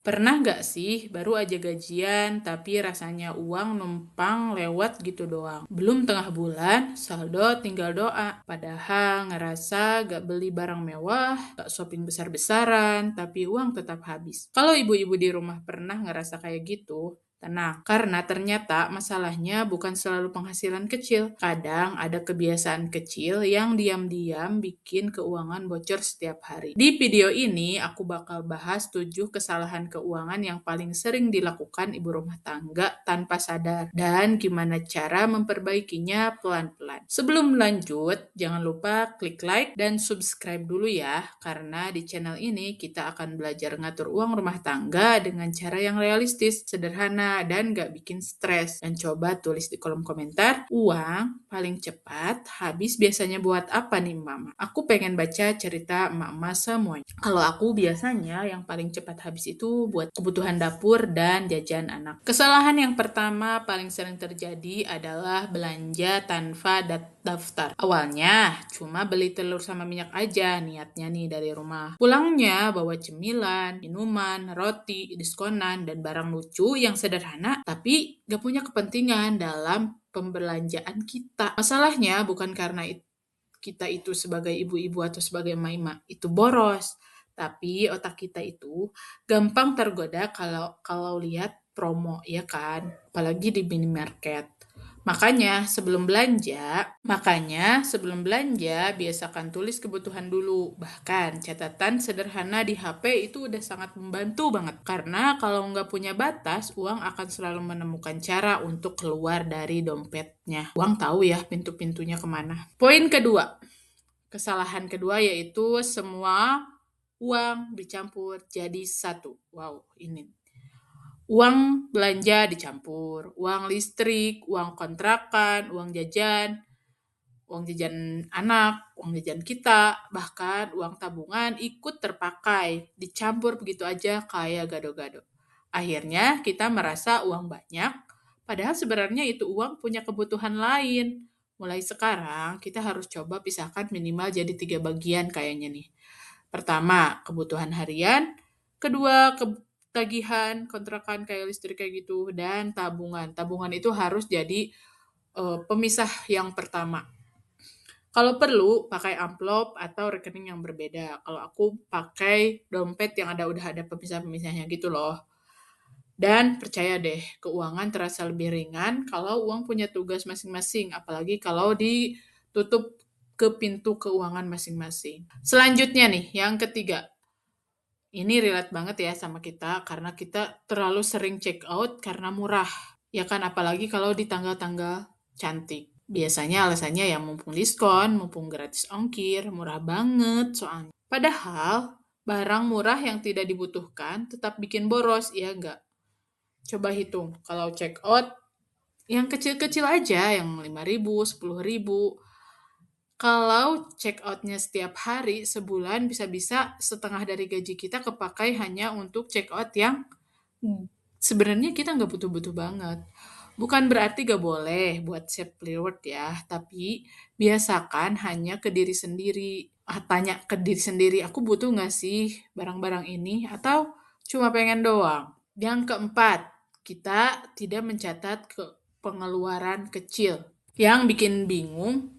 Pernah nggak sih baru aja gajian tapi rasanya uang numpang lewat gitu doang? Belum tengah bulan, saldo tinggal doa. Padahal ngerasa gak beli barang mewah, gak shopping besar-besaran, tapi uang tetap habis. Kalau ibu-ibu di rumah pernah ngerasa kayak gitu, tenang, karena ternyata masalahnya bukan selalu penghasilan kecil. Kadang ada kebiasaan kecil yang diam-diam bikin keuangan bocor setiap hari. Di video ini, aku bakal bahas 7 kesalahan keuangan yang paling sering dilakukan ibu rumah tangga tanpa sadar dan gimana cara memperbaikinya pelan-pelan. Sebelum lanjut, jangan lupa klik like dan subscribe dulu ya, karena di channel ini kita akan belajar ngatur uang rumah tangga dengan cara yang realistis, sederhana, dan gak bikin stres. Dan coba tulis di kolom komentar, uang paling cepat habis biasanya buat apa nih mama? Aku pengen baca cerita emak-emak semuanya. Kalau aku biasanya yang paling cepat habis itu buat kebutuhan dapur dan jajan anak. Kesalahan yang pertama paling sering terjadi adalah belanja tanpa daftar. Awalnya cuma beli telur sama minyak aja niatnya nih dari rumah. Pulangnya bawa cemilan, minuman, roti, diskonan, dan barang lucu yang sederhana tapi gak punya kepentingan dalam pembelanjaan kita. Masalahnya bukan karena kita itu sebagai ibu-ibu atau sebagai emak-emak itu boros, tapi otak kita itu gampang tergoda kalau lihat promo ya kan, apalagi di minimarket. Makanya sebelum belanja biasakan tulis kebutuhan dulu. Bahkan catatan sederhana di HP itu udah sangat membantu banget. Karena kalau nggak punya batas, uang akan selalu menemukan cara untuk keluar dari dompetnya. Uang tahu ya pintu-pintunya kemana. Poin kedua, kesalahan kedua yaitu semua uang dicampur jadi satu. Wow, ini. Uang belanja dicampur, uang listrik, uang kontrakan, uang jajan anak, uang jajan kita, bahkan uang tabungan ikut terpakai, dicampur begitu aja kayak gado-gado. Akhirnya kita merasa uang banyak, padahal sebenarnya itu uang punya kebutuhan lain. Mulai sekarang kita harus coba pisahkan minimal jadi 3 bagian kayaknya nih. Pertama, kebutuhan harian. Kedua, tagihan, kontrakan kayak listrik kayak gitu. Dan tabungan. Tabungan itu harus jadi pemisah yang pertama. Kalau perlu, pakai amplop atau rekening yang berbeda. Kalau aku pakai dompet yang udah ada pemisah-pemisahnya gitu loh. Dan percaya deh, keuangan terasa lebih ringan kalau uang punya tugas masing-masing, apalagi kalau ditutup ke pintu keuangan masing-masing. Selanjutnya nih, yang ketiga. Ini relate banget ya sama kita karena kita terlalu sering check out karena murah. Ya kan apalagi kalau di tanggal-tanggal cantik. Biasanya alasannya ya mumpung diskon, mumpung gratis ongkir, murah banget soalnya. Padahal barang murah yang tidak dibutuhkan tetap bikin boros, ya enggak? Coba hitung, kalau check out yang kecil-kecil aja, yang 5.000, 10.000. Kalau check out-nya setiap hari, sebulan bisa-bisa setengah dari gaji kita kepakai hanya untuk check out yang sebenarnya kita nggak butuh-butuh banget. Bukan berarti gak boleh buat save reward ya, tapi biasakan hanya ke diri sendiri. Tanya ke diri sendiri, aku butuh nggak sih barang-barang ini? Atau cuma pengen doang? Yang keempat, kita tidak mencatat pengeluaran kecil. Yang bikin bingung,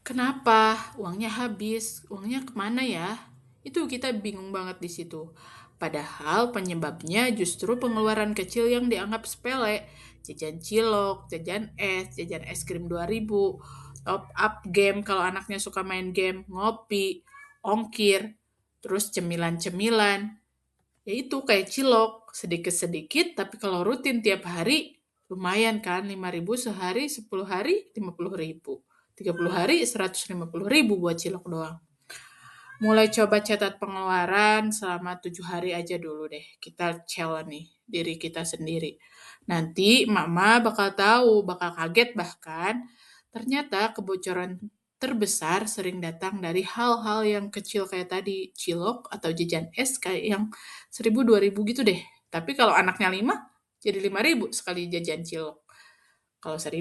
kenapa uangnya habis? Uangnya kemana ya? Itu kita bingung banget di situ. Padahal penyebabnya justru pengeluaran kecil yang dianggap sepele. Jajan cilok, jajan es krim 2.000, top up game kalau anaknya suka main game, ngopi, ongkir, terus cemilan-cemilan. Ya itu kayak cilok, sedikit-sedikit tapi kalau rutin tiap hari lumayan kan, 5.000 sehari, 10 hari 50.000. 30 hari 150.000 buat cilok doang. Mulai coba catat pengeluaran selama 7 hari aja dulu deh. Kita challenge nih diri kita sendiri. Nanti mama bakal tahu, bakal kaget bahkan. Ternyata kebocoran terbesar sering datang dari hal-hal yang kecil kayak tadi, cilok atau jajan es kayak yang 1.000 2.000 gitu deh. Tapi kalau anaknya 5, jadi 5.000 sekali jajan cilok. Kalau 1.000.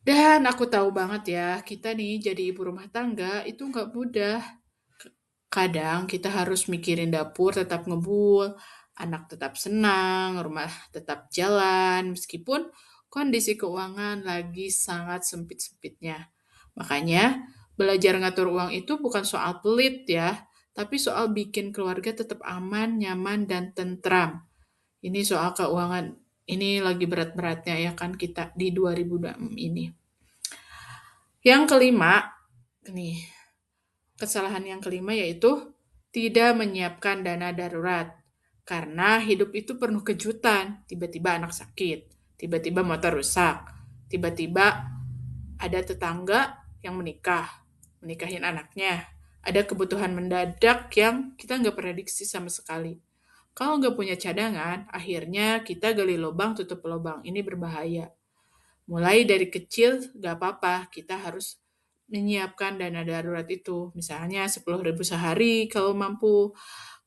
Dan aku tahu banget ya, kita nih jadi ibu rumah tangga itu nggak mudah. Kadang kita harus mikirin dapur tetap ngebul, anak tetap senang, rumah tetap jalan, meskipun kondisi keuangan lagi sangat sempit-sempitnya. Makanya, belajar ngatur uang itu bukan soal pelit ya, tapi soal bikin keluarga tetap aman, nyaman, dan tentram. Ini soal keuangan, ini lagi berat-beratnya ya kan kita di 2026 ini. Yang kelima, nih, kesalahan yang kelima yaitu tidak menyiapkan dana darurat. Karena hidup itu penuh kejutan. Tiba-tiba anak sakit, tiba-tiba motor rusak, tiba-tiba ada tetangga yang menikahin anaknya. Ada kebutuhan mendadak yang kita nggak prediksi sama sekali. Kalau nggak punya cadangan, akhirnya kita gali lubang, tutup lubang. Ini berbahaya. Mulai dari kecil, nggak apa-apa, kita harus menyiapkan dana darurat itu. Misalnya 10.000 sehari kalau mampu,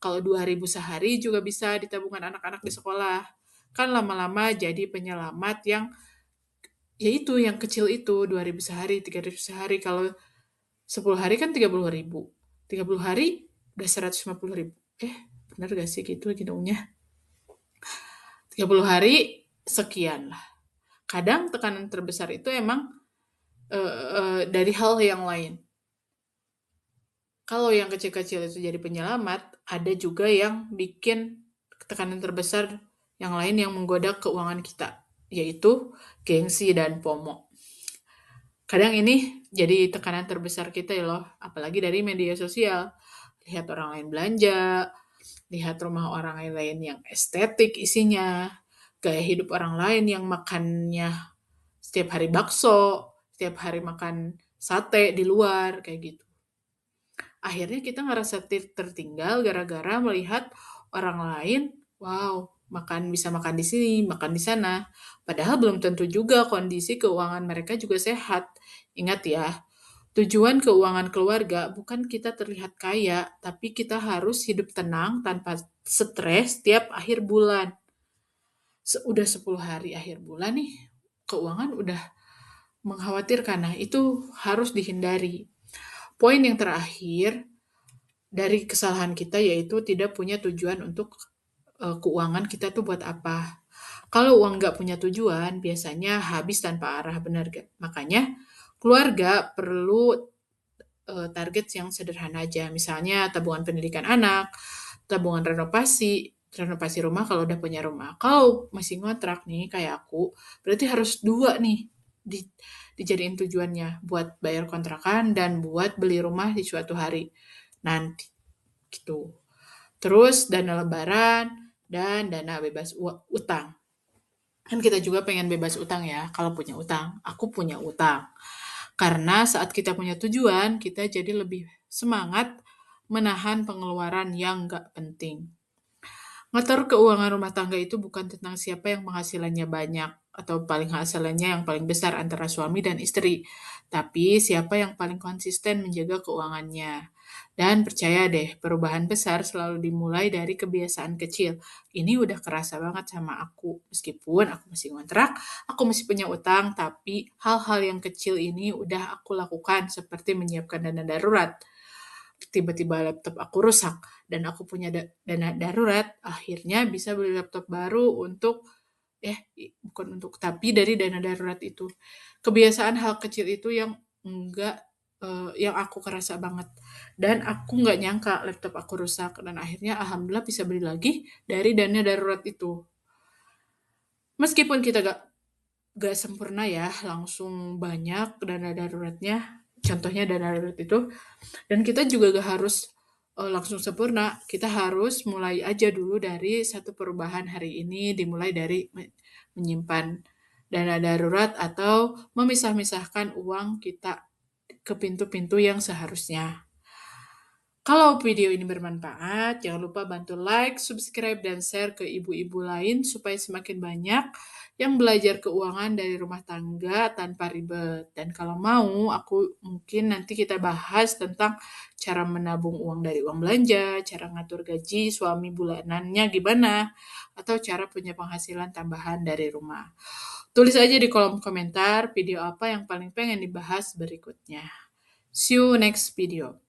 kalau 2.000 sehari juga bisa di tabungan anak-anak di sekolah. Kan lama-lama jadi penyelamat yang, yaitu yang kecil itu, 2.000 sehari, 3.000 sehari. Kalau 10 hari kan 30.000. 30 hari udah 150.000. Bener gak sih gitu hitungnya? 30 hari sekian lah. Kadang tekanan terbesar itu emang dari hal yang lain. Kalau yang kecil-kecil itu jadi penyelamat, ada juga yang bikin tekanan terbesar yang lain yang menggoda keuangan kita, yaitu gengsi dan FOMO. Kadang ini jadi tekanan terbesar kita ya loh, apalagi dari media sosial. Lihat orang lain belanja, lihat rumah orang lain yang estetik isinya, gaya hidup orang lain yang makannya setiap hari bakso, setiap hari makan sate di luar, kayak gitu. Akhirnya kita ngerasa tertinggal gara-gara melihat orang lain, wow, bisa makan di sini, makan di sana. Padahal belum tentu juga kondisi keuangan mereka juga sehat. Ingat ya, tujuan keuangan keluarga bukan kita terlihat kaya, tapi kita harus hidup tenang tanpa stres tiap akhir bulan. Udah 10 hari akhir bulan nih, keuangan udah mengkhawatirkan. Nah, itu harus dihindari. Poin yang terakhir dari kesalahan kita yaitu tidak punya tujuan untuk keuangan kita tuh buat apa. Kalau uang nggak punya tujuan, biasanya habis tanpa arah, benar gak? Makanya keluarga perlu target yang sederhana aja. Misalnya tabungan pendidikan anak, tabungan renovasi rumah kalau udah punya rumah. Kalau masih ngontrak nih kayak aku, berarti harus dua nih dijadiin tujuannya buat bayar kontrakan dan buat beli rumah di suatu hari nanti gitu. Terus dana lebaran dan dana bebas utang. Kan kita juga pengen bebas utang ya kalau punya utang. Aku punya utang. Karena saat kita punya tujuan, kita jadi lebih semangat menahan pengeluaran yang nggak penting. Ngatur keuangan rumah tangga itu bukan tentang siapa yang penghasilannya banyak atau paling hasilnya yang paling besar antara suami dan istri, tapi siapa yang paling konsisten menjaga keuangannya. Dan percaya deh, perubahan besar selalu dimulai dari kebiasaan kecil. Ini udah kerasa banget sama aku. Meskipun aku masih ngontrak, aku masih punya utang, tapi hal-hal yang kecil ini udah aku lakukan seperti menyiapkan dana darurat. Tiba-tiba laptop aku rusak dan aku punya dana darurat, akhirnya bisa beli laptop baru untuk bukan untuk, tapi dari dana darurat itu. Kebiasaan hal kecil itu yang enggak yang aku kerasa banget. Dan aku nggak nyangka laptop aku rusak dan akhirnya alhamdulillah bisa beli lagi dari dana darurat itu. Meskipun kita gak sempurna ya, langsung banyak dana daruratnya. Contohnya dana darurat itu, dan kita juga gak harus langsung sempurna. Kita harus mulai aja dulu dari satu perubahan hari ini, dimulai dari menyimpan dana darurat atau memisah-misahkan uang kita ke pintu-pintu yang seharusnya. Kalau video ini bermanfaat, jangan lupa bantu like, subscribe, dan share ke ibu-ibu lain supaya semakin banyak yang belajar keuangan dari rumah tangga tanpa ribet. Dan kalau mau, aku mungkin nanti kita bahas tentang cara menabung uang dari uang belanja, cara ngatur gaji suami bulanannya gimana, atau cara punya penghasilan tambahan dari rumah. Tulis aja di kolom komentar video apa yang paling pengen dibahas berikutnya. See you next video.